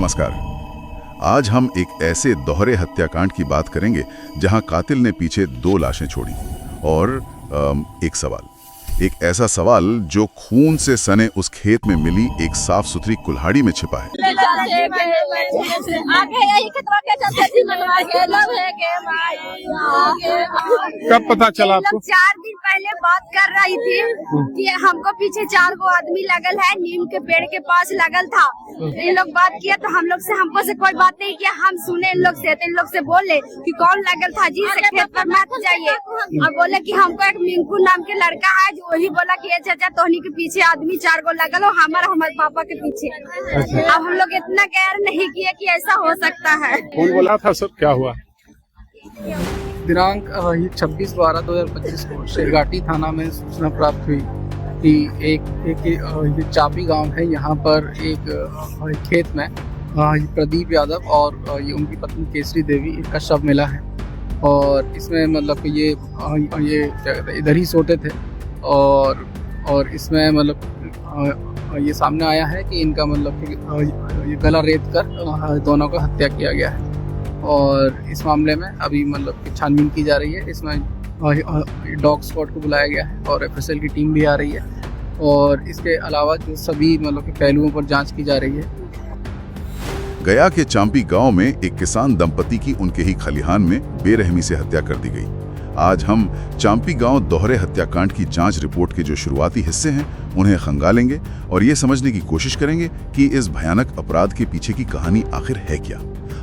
नमस्कार। आज हम एक ऐसे दोहरे हत्याकांड की बात करेंगे जहां कातिल ने पीछे 2 लाशें छोड़ी और एक सवाल, एक ऐसा सवाल जो खून से सने उस खेत में मिली एक साफ सुथरी कुल्हाड़ी में छिपा है। कब पता चला आपको? 4 दिन पहले बात कर रही थी कि हमको पीछे 4 गो आदमी लगल है, नीम के पेड़ के पास लगल था। इन लोग बात किया तो हम लोग से हमको से कोई बात नहीं किया, हम सुने इन लोग से, तो इन लोग से बोले कि कौन लगल था जी, से खेत पर मत जाइए। और बोले कि हमको एक मिंकू नाम के लड़का है, जो वही बोला कि ये चाचा तोहनी के पीछे आदमी 4 गो लगल हो, हमारे पापा के पीछे। अब हम लोग इतना गैर नहीं किए कि ऐसा हो सकता है। कौन बोला था सब, क्या हुआ? दिनांक 26/12/2025 को शेरघाटी थाना में सूचना प्राप्त हुई कि एक चापी गांव है, यहाँ पर एक खेत में प्रदीप यादव और ये उनकी पत्नी केसरी देवी, इनका शव मिला है। और इसमें मतलब कि ये क्या कहते हैं, इधर ही सोते थे और इसमें मतलब ये सामने आया है कि इनका मतलब कि ये गला रेत कर दोनों का हत्या किया गया है। और इस मामले में अभी मतलब कि छानबीन की जा रही है। इसमें डॉग स्क्वाड को बुलाया गया है और एफएसएल की टीम भी आ रही है। और इसके अलावा जो सभी मतलब कि पहलुओं पर जांच की जा रही है। गया के चांपी गांव में एक किसान दंपति की उनके ही खलिहान में बेरहमी से हत्या कर दी गई। आज हम चांपी गांव दोहरे हत्याकांड की जांच रिपोर्ट के जो शुरुआती हिस्से हैं उन्हें खंगालेंगे और ये समझने की कोशिश करेंगे कि इस भयानक अपराध के पीछे की कहानी आखिर है क्या।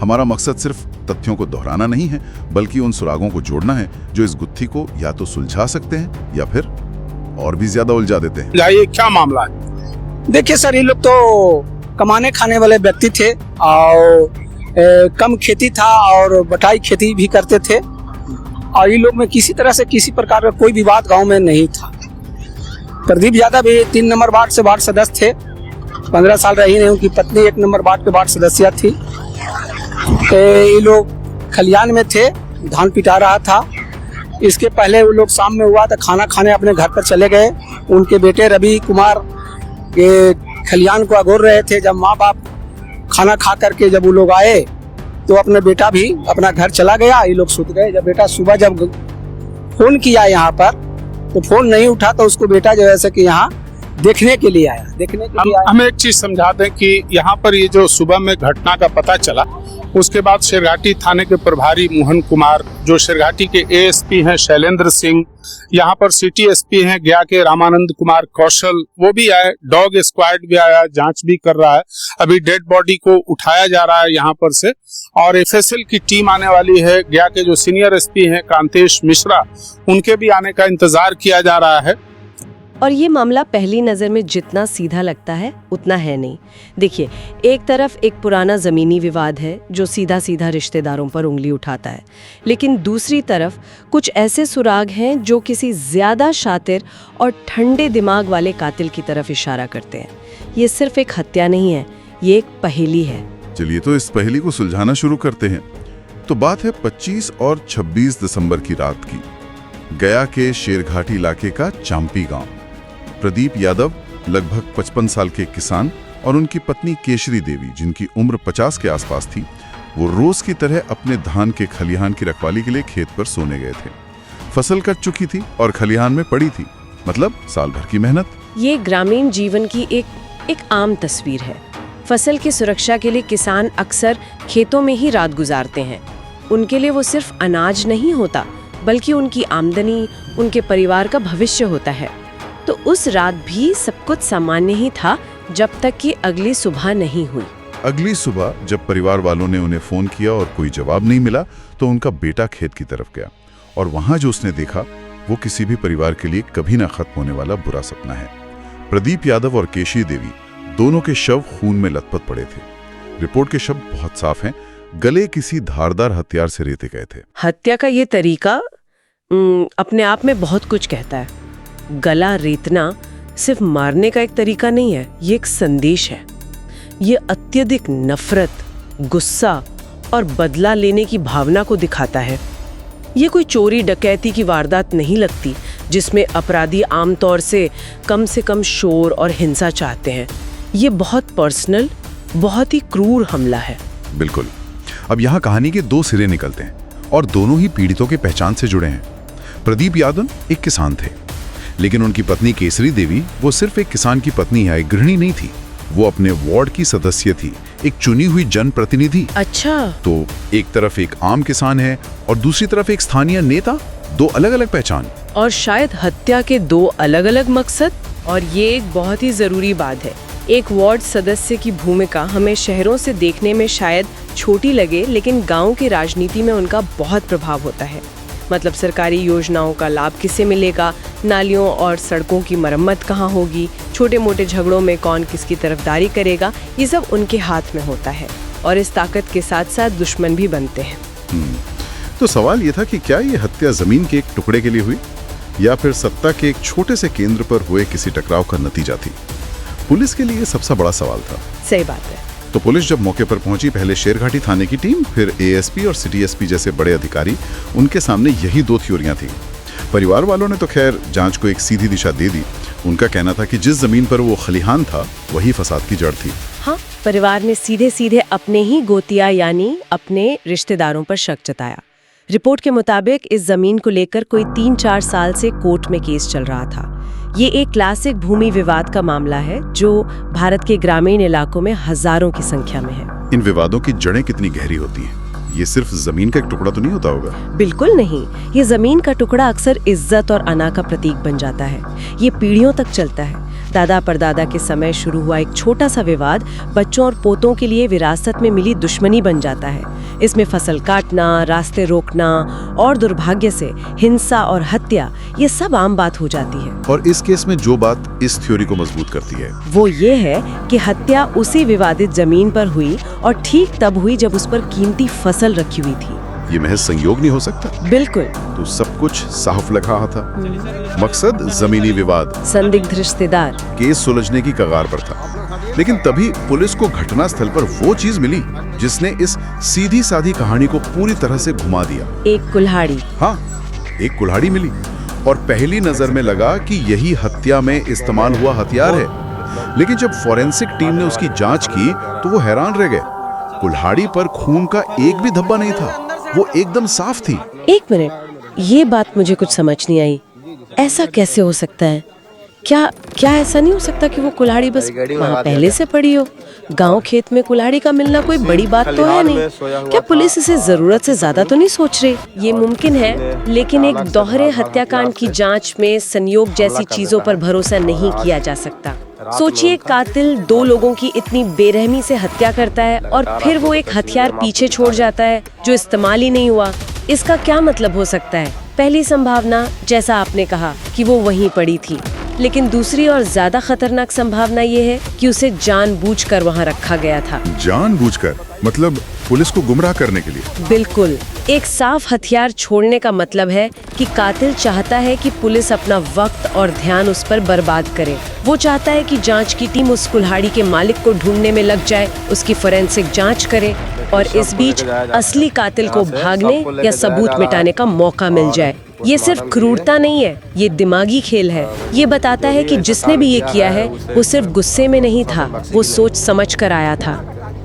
हमारा मकसद सिर्फ तथ्यों को दोहराना नहीं है, बल्कि उन सुरागों को जोड़ना है जो इस गुत्थी को या तो सुलझा सकते हैं या फिर और भी ज्यादा उलझा देते हैं। ये क्या मामला है? देखिए सर, ये लोग तो कमाने खाने वाले व्यक्ति थे और कम खेती था और बटाई खेती भी करते थे। और ये लोग में किसी तरह से किसी प्रकार का कोई विवाद गांव में नहीं था। प्रदीप यादव भी 3 नंबर वार्ड से वार्ड सदस्य थे, 15 साल रही नहीं। उनकी पत्नी 1 नंबर वार्ड के वार्ड सदस्य थी। ये लोग खलियान में थे, धान पिटा रहा था। इसके पहले वो लोग शाम में हुआ तो खाना खाने अपने घर पर चले गए। उनके बेटे रवि कुमार ये खलियान को अगोर रहे थे। जब माँ बाप खाना खा करके जब वो लोग आए तो अपने बेटा भी अपना घर चला गया, ये लोग सुत गए। जब बेटा सुबह जब फोन किया यहाँ पर तो फोन नहीं उठा, तो उसको बेटा जो है कि यहाँ देखने के लिए आया। हमें एक चीज समझा दें कि यहाँ पर ये जो सुबह में घटना का पता चला, उसके बाद शेरघाटी थाने के प्रभारी मोहन कुमार, जो शेरघाटी के एएसपी हैं शैलेंद्र सिंह, यहाँ पर सिटी एसपी हैं गया के रामानंद कुमार कौशल, वो भी आए। डॉग स्क्वाड भी आया, जांच भी कर रहा है। अभी डेड बॉडी को उठाया जा रहा है यहाँ पर से। और एफएसएल की टीम आने वाली है। गया के जो सीनियर एसपी हैं कांतेश मिश्रा, उनके भी आने का इंतजार किया जा रहा है। और ये मामला पहली नज़र में जितना सीधा लगता है उतना है नहीं। देखिए, एक तरफ एक पुराना ज़मीनी विवाद है जो सीधा सीधा रिश्तेदारों पर उंगली उठाता है, लेकिन दूसरी तरफ कुछ ऐसे सुराग हैं जो किसी ज़्यादा शातिर और ठंडे दिमाग वाले कातिल की तरफ इशारा करते हैं। ये सिर्फ एक हत्या नहीं है, ये एक पहेली है। चलिए तो इस पहेली को सुलझाना शुरू करते हैं। तो बात है 25 और 26 दिसंबर की रात की, गया के शेरघाटी इलाके का चांपी गाँव। प्रदीप यादव लगभग 55 साल के किसान और उनकी पत्नी केसरी देवी, जिनकी उम्र 50 के आसपास थी, वो रोज की तरह अपने धान के खलिहान की रखवाली के लिए खेत पर सोने गए थे। फसल कट चुकी थी और खलिहान में पड़ी थी, मतलब साल भर की मेहनत। ये ग्रामीण जीवन की एक आम तस्वीर है। फसल की सुरक्षा के लिए किसान अक्सर खेतों में ही रात गुजारते हैं। उनके लिए वो सिर्फ अनाज नहीं होता, बल्कि उनकी आमदनी, उनके परिवार का भविष्य होता है। तो उस रात भी सब कुछ सामान्य ही था, जब तक कि अगली सुबह नहीं हुई। अगली सुबह जब परिवार वालों ने उन्हें फोन किया और कोई जवाब नहीं मिला, तो उनका बेटा खेत की तरफ गया और वहां जो उसने देखा वो किसी भी परिवार के लिए कभी ना खत्म होने वाला बुरा सपना है। प्रदीप यादव और केसरी देवी दोनों के शव खून में लथपथ पड़े थे। रिपोर्ट के शब्द बहुत साफ हैं, गले किसी धारदार हथियार से रेते गए थे। हत्या का ये तरीका अपने आप में बहुत कुछ कहता है। गला रेतना सिर्फ मारने का एक तरीका नहीं है, ये एक संदेश है। ये अत्यधिक नफरत, गुस्सा और बदला लेने की भावना को दिखाता है। ये कोई चोरी डकैती की वारदात नहीं लगती जिसमें अपराधी आमतौर से कम शोर और हिंसा चाहते हैं। ये बहुत पर्सनल, बहुत ही क्रूर हमला है। बिल्कुल। अब यहाँ कहानी के दो सिरे निकलते हैं और दोनों ही पीड़ितों के पहचान से जुड़े हैं। प्रदीप यादव एक किसान थे, लेकिन उनकी पत्नी केसरी देवी वो सिर्फ एक किसान की पत्नी या एक गृहिणी नहीं थी, वो अपने वार्ड की सदस्य थी, एक चुनी हुई जनप्रतिनिधि। अच्छा। तो एक तरफ एक आम किसान है और दूसरी तरफ एक स्थानीय नेता, दो अलग अलग पहचान। और शायद हत्या के दो अलग अलग मकसद। और ये एक बहुत ही जरूरी बात है। एक वार्ड सदस्य की भूमिका हमें शहरों से देखने में शायद छोटी लगे, लेकिन गांव की राजनीति में उनका बहुत प्रभाव होता है। मतलब सरकारी योजनाओं का लाभ किसे मिलेगा, नालियों और सड़कों की मरम्मत कहाँ होगी, छोटे मोटे झगड़ों में कौन किसकी तरफदारी करेगा, ये सब उनके हाथ में होता है। और इस ताकत के साथ साथ दुश्मन भी बनते हैं। तो सवाल ये था कि क्या ये हत्या जमीन के एक टुकड़े के लिए हुई या फिर सत्ता के एक छोटे से केंद्र पर हुए किसी टकराव का नतीजा थी? पुलिस के लिए ये सबसे बड़ा सवाल था। सही बात है। तो पुलिस जब मौके पर पहुंची, पहले शेरघाटी थाने की टीम, फिर एएसपी और सिटी एसपी जैसे बड़े अधिकारी, उनके सामने यही दो थ्योरियां थी। परिवार वालों ने तो खैर जांच को एक सीधी दिशा दे दी। उनका कहना था कि जिस जमीन पर वो खलिहान था वही फसाद की जड़ थी। हाँ, परिवार ने सीधे सीधे अपने ही गोतिया यानी अपने रिश्तेदारों पर शक जताया। रिपोर्ट के मुताबिक इस जमीन को लेकर कोई 3-4 साल से कोर्ट में केस चल रहा था। ये एक क्लासिक भूमि विवाद का मामला है जो भारत के ग्रामीण इलाकों में हजारों की संख्या में है। इन विवादों की जड़ें कितनी गहरी होती हैं? ये सिर्फ जमीन का एक टुकड़ा तो नहीं होता होगा? बिल्कुल नहीं। ये जमीन का टुकड़ा अक्सर इज्जत और अना का प्रतीक बन जाता है। ये पीढ़ियों तक चलता है। दादा परदादा के समय शुरू हुआ एक छोटा सा विवाद बच्चों और पोतों के लिए विरासत में मिली दुश्मनी बन जाता है। इसमें फसल काटना, रास्ते रोकना और दुर्भाग्य से हिंसा और हत्या, ये सब आम बात हो जाती है। और इस केस में जो बात इस थ्योरी को मजबूत करती है वो ये है कि हत्या उसी विवादित जमीन पर हुई और ठीक तब हुई जब उस पर कीमती फसल रखी हुई थी। ये महज संयोग नहीं हो सकता? बिल्कुल। तो सब कुछ साफ लग रहा था। मकसद जमीनी विवाद, संदिग्ध रिश्तेदार, केस सुलझने की कगार पर था। लेकिन तभी पुलिस को घटनास्थल पर वो चीज मिली जिसने इस सीधी साधी कहानी को पूरी तरह से घुमा दिया। एक कुल्हाड़ी। हाँ, एक कुल्हाड़ी मिली और पहली नजर में लगा कि यही हत्या में इस्तेमाल हुआ हथियार है। लेकिन जब फोरेंसिक टीम ने उसकी जांच की तो वो हैरान रह गए। कुल्हाड़ी पर खून का एक भी धब्बा नहीं था, वो एकदम साफ थी। एक मिनट, ये बात मुझे कुछ समझ नहीं आई। ऐसा कैसे हो सकता है? क्या ऐसा नहीं हो सकता कि वो कुल्हाड़ी बस वहाँ पहले से पड़ी हो? गांव खेत में कुल्हाड़ी का मिलना कोई बड़ी बात तो है नहीं। क्या पुलिस इसे जरूरत से ज्यादा तो नहीं सोच रही? ये मुमकिन है, लेकिन एक दोहरे हत्याकांड की जांच में संयोग जैसी चीजों पर भरोसा नहीं किया जा सकता। सोचिए, कातिल 2 लोगों की इतनी बेरहमी से हत्या करता है और फिर वो एक हथियार पीछे छोड़ जाता है जो इस्तेमाल ही नहीं हुआ। इसका क्या मतलब हो सकता है? पहली संभावना, जैसा आपने कहा, कि वो वहीं पड़ी थी। लेकिन दूसरी और ज्यादा खतरनाक संभावना ये है कि उसे जानबूझकर वहाँ रखा गया था। जानबूझकर? मतलब पुलिस को गुमराह करने के लिए? बिल्कुल। एक साफ हथियार छोड़ने का मतलब है कि कातिल चाहता है कि पुलिस अपना वक्त और ध्यान उस पर बर्बाद करे। वो चाहता है कि जांच की टीम उस कुल्हाड़ी के मालिक को ढूंढने में लग जाए, उसकी फोरेंसिक जांच करे और इस बीच असली कातिल को भागने या सबूत मिटाने का मौका मिल जाए। ये सिर्फ क्रूरता नहीं है, ये दिमागी खेल है। ये बताता है कि जिसने भी ये किया है वो सिर्फ गुस्से में नहीं था, वो सोच समझ कर आया था।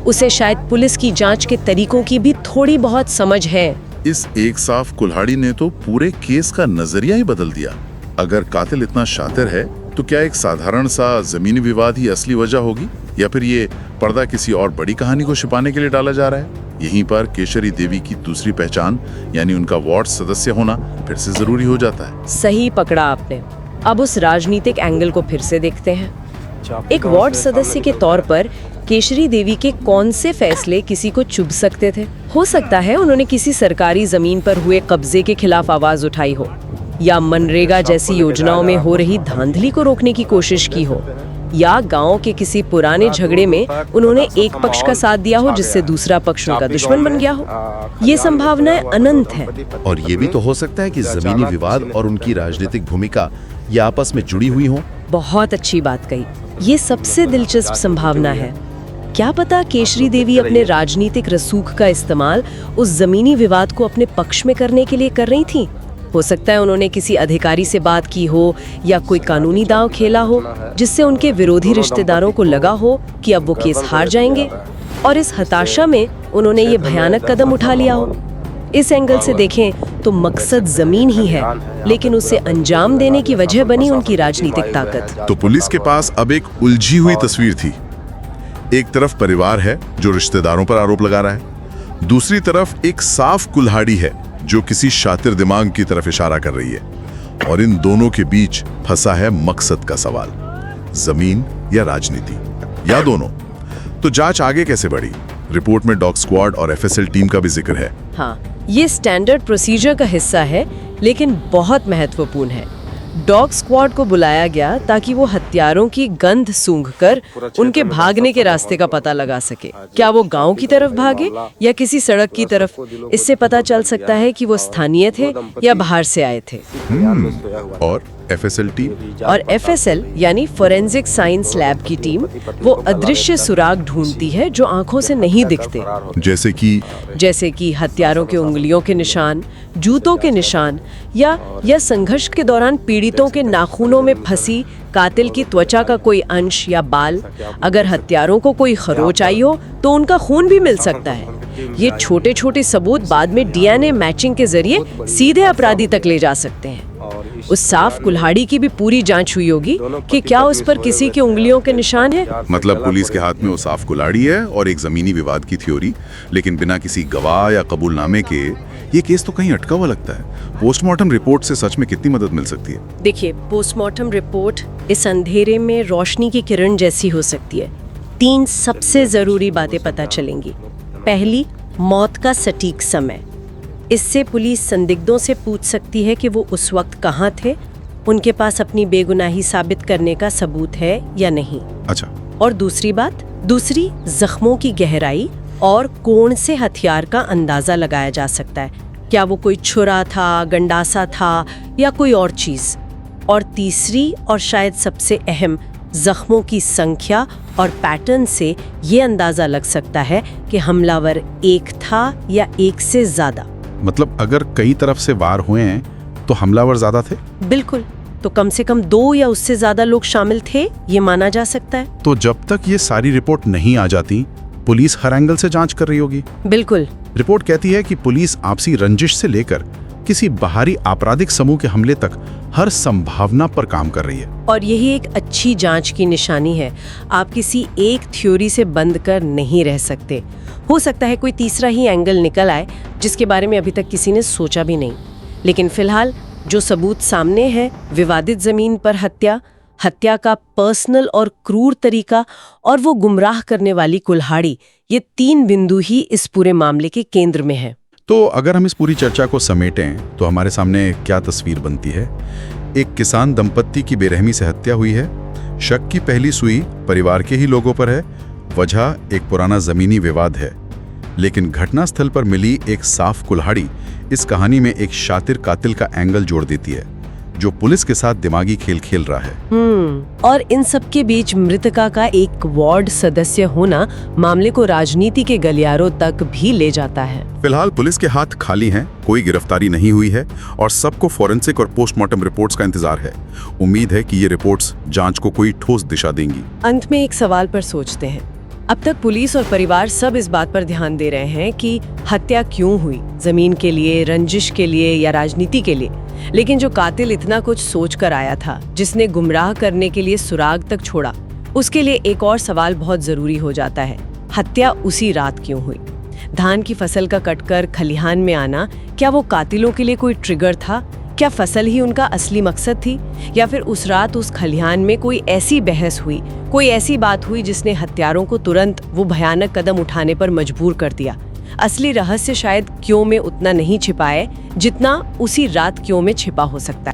उसे शायद पुलिस की जांच के तरीकों की भी थोड़ी बहुत समझ है। इस एक साफ कुल्हाड़ी ने तो पूरे केस का नजरिया ही बदल दिया। अगर कातिल इतना शातिर है तो क्या एक साधारण सा जमीनी विवाद ही असली वजह होगी, या फिर ये पर्दा किसी और बड़ी कहानी को छिपाने के लिए डाला जा रहा है? यहीं पर केशरी देवी की दूसरी पहचान यानी उनका वार्ड सदस्य होना फिर से जरूरी हो जाता है। सही पकड़ा आपने। अब उस राजनीतिक एंगल को फिर से देखते हैं। एक वार्ड सदस्य के तौर पर केशरी देवी के कौन से फैसले किसी को चुभ सकते थे? हो सकता है उन्होंने किसी सरकारी जमीन पर हुए कब्जे के खिलाफ आवाज उठाई हो, या मनरेगा जैसी योजनाओं में हो रही धांधली को रोकने की कोशिश की हो, या गांव के किसी पुराने झगड़े में उन्होंने एक पक्ष का साथ दिया हो जिससे दूसरा पक्ष उनका दुश्मन बन गया हो। ये संभावनाएं अनंत है। और ये भी तो हो सकता है कि जमीनी विवाद और उनकी राजनीतिक भूमिका ये आपस में जुड़ी हुई हो। बहुत अच्छी बात कही। ये सबसे दिलचस्प संभावना है। क्या पता केशरी देवी अपने राजनीतिक रसूख का इस्तेमाल उस जमीनी विवाद को अपने पक्ष में करने के लिए कर रही थी। हो सकता है उन्होंने किसी अधिकारी से बात की हो या कोई कानूनी दांव खेला हो जिससे उनके विरोधी रिश्तेदारों को लगा हो कि अब वो केस हार जाएंगे, और इस हताशा में उन्होंने ये भयानक कदम उठा लिया हो। इस एंगल से देखें तो मकसद जमीन ही है, लेकिन उसे अंजाम देने की वजह बनी उनकी राजनीतिक ताकत। तो पुलिस के पास अब एक उलझी हुई तस्वीर थी। एक तरफ परिवार है जो रिश्तेदारों पर आरोप लगा रहा है, दूसरी तरफ एक साफ कुल्हाड़ी है जो किसी शातिर दिमाग की तरफ इशारा कर रही है, और इन दोनों के बीच फंसा है मकसद का सवाल, जमीन या राजनीति या दोनों। तो जांच आगे कैसे बढ़ी? रिपोर्ट में डॉग स्क्वाड और एफएसएल टीम का भी जिक्र है। हाँ, ये स्टैंडर्ड प्रोसीजर का हिस्सा है, लेकिन बहुत महत्वपूर्ण है। डॉग स्क्वाड को बुलाया गया ताकि वो हत्यारों की गंध सूंघकर उनके भागने के रास्ते का पता लगा सके। क्या वो गांव की तरफ भागे या किसी सड़क की तरफ? इससे पता चल सकता है कि वो स्थानीय थे या बाहर से आए थे। और एफएसएल टीम? और एफएसएल यानी फोरेंसिक साइंस लैब की टीम वो अदृश्य सुराग ढूंढती है जो आंखों से नहीं दिखते, जैसे कि हत्यारों के उंगलियों के निशान, जूतों के निशान, या संघर्ष के दौरान पीड़ितों के नाखूनों में फंसी कातिल की त्वचा का कोई अंश या बाल। अगर हत्यारों को कोई खरोच आई हो तो उनका खून भी मिल सकता है। ये छोटे छोटे सबूत बाद में डीएनए मैचिंग के जरिए सीधे अपराधी तक ले जा सकते हैं। उस साफ कुल्हाड़ी की भी पूरी जांच हुई होगी कि क्या उस पर किसी की उंगलियों के निशान है। मतलब पुलिस के हाथ में वो साफ कुल्हाड़ी है और एक जमीनी विवाद की थ्योरी, लेकिन बिना किसी गवाह या कबूलनामे के ये केस तो कहीं अटका हुआ लगता है। पोस्टमार्टम रिपोर्ट से सच में कितनी मदद मिल सकती है? देखिए, पोस्टमार्टम रिपोर्ट इस अंधेरे में रोशनी की किरण जैसी हो सकती है। 3 सबसे जरूरी बातें पता चलेंगी। पहली, मौत का सटीक समय। इससे पुलिस संदिग्धों से पूछ सकती है कि वो उस वक्त कहाँ थे, उनके पास अपनी बेगुनाही साबित करने का सबूत है या नहीं। अच्छा। और दूसरी जख्मों की गहराई और कोण से हथियार का अंदाजा लगाया जा सकता है। क्या वो कोई छुरा था, गंडासा था या कोई और चीज। और तीसरी और शायद सबसे अहम, जख्मों की संख्या और पैटर्न से ये अंदाजा लग सकता है कि हमलावर एक था या एक से ज्यादा। मतलब अगर कई तरफ से वार हुए हैं तो हमलावर ज्यादा थे? बिल्कुल, तो कम से कम 2 या उससे ज्यादा लोग शामिल थे, ये माना जा सकता है। तो जब तक ये सारी रिपोर्ट नहीं आ जाती, पुलिस हर एंगल से जांच कर रही होगी। बिल्कुल। रिपोर्ट कहती है कि पुलिस आपसी रंजिश से लेकर किसी बाहरी आपराधिक समूह के हमले तक हर संभावना पर काम कर रही है। और यही एक अच्छी जांच की निशानी है। आप किसी एक थ्योरी से बंद कर नहीं रह सकते। हो सकता है कोई तीसरा ही एंगल निकल आए जिसके बारे में अभी तक किसी ने सोचा भी नहीं। लेकिन फिलहाल जो सबूत सामने है, विवादित जमीन पर हत्या का पर्सनल और क्रूर तरीका और वो गुमराह करने वाली कुल्हाड़ी, ये 3 बिंदु ही इस पूरे मामले के केंद्र में है। तो अगर हम इस पूरी चर्चा को समेटें तो हमारे सामने क्या तस्वीर बनती है? एक किसान दंपत्ति की बेरहमी से हत्या हुई है। शक की पहली सुई परिवार के ही लोगों पर है। वजह एक पुराना जमीनी विवाद है, लेकिन घटनास्थल पर मिली एक साफ कुल्हाड़ी इस कहानी में एक शातिर कातिल का एंगल जोड़ देती है जो पुलिस के साथ दिमागी खेल खेल रहा है। और इन सब के बीच मृतका का एक वार्ड सदस्य होना मामले को राजनीति के गलियारों तक भी ले जाता है। फिलहाल पुलिस के हाथ खाली हैं, कोई गिरफ्तारी नहीं हुई है और सबको फोरेंसिक और पोस्टमार्टम रिपोर्ट्स का इंतजार है। उम्मीद है कि ये रिपोर्ट्स जांच को कोई ठोस दिशा देंगी। अंत में एक सवाल पर सोचते हैं। अब तक पुलिस और परिवार सब इस बात पर ध्यान दे रहे हैं कि हत्या क्यों हुई, जमीन के लिए, रंजिश के लिए या राजनीति के लिए। लेकिन जो कातिल इतना कुछ सोच कर आया था, जिसने गुमराह करने के लिए सुराग तक छोड़ा, उसके लिए एक और सवाल बहुत जरूरी हो जाता है। हत्या उसी रात क्यों हुई? धान की फसल का कटकर खलिहान में आना, क्या वो कातिलों के लिए कोई ट्रिगर था? क्या फसल ही उनका असली मकसद थी? या फिर उस रात उस खलिहान में कोई ऐसी बहस हुई, कोई ऐसी बात हुई जिसने हत्यारों को तुरंत वो भयानक कदम उठाने पर मजबूर कर दिया? असली रहस्य शायद क्यों में उतना नहीं छिपा है जितना उसी रात क्यों में छिपा हो सकता है।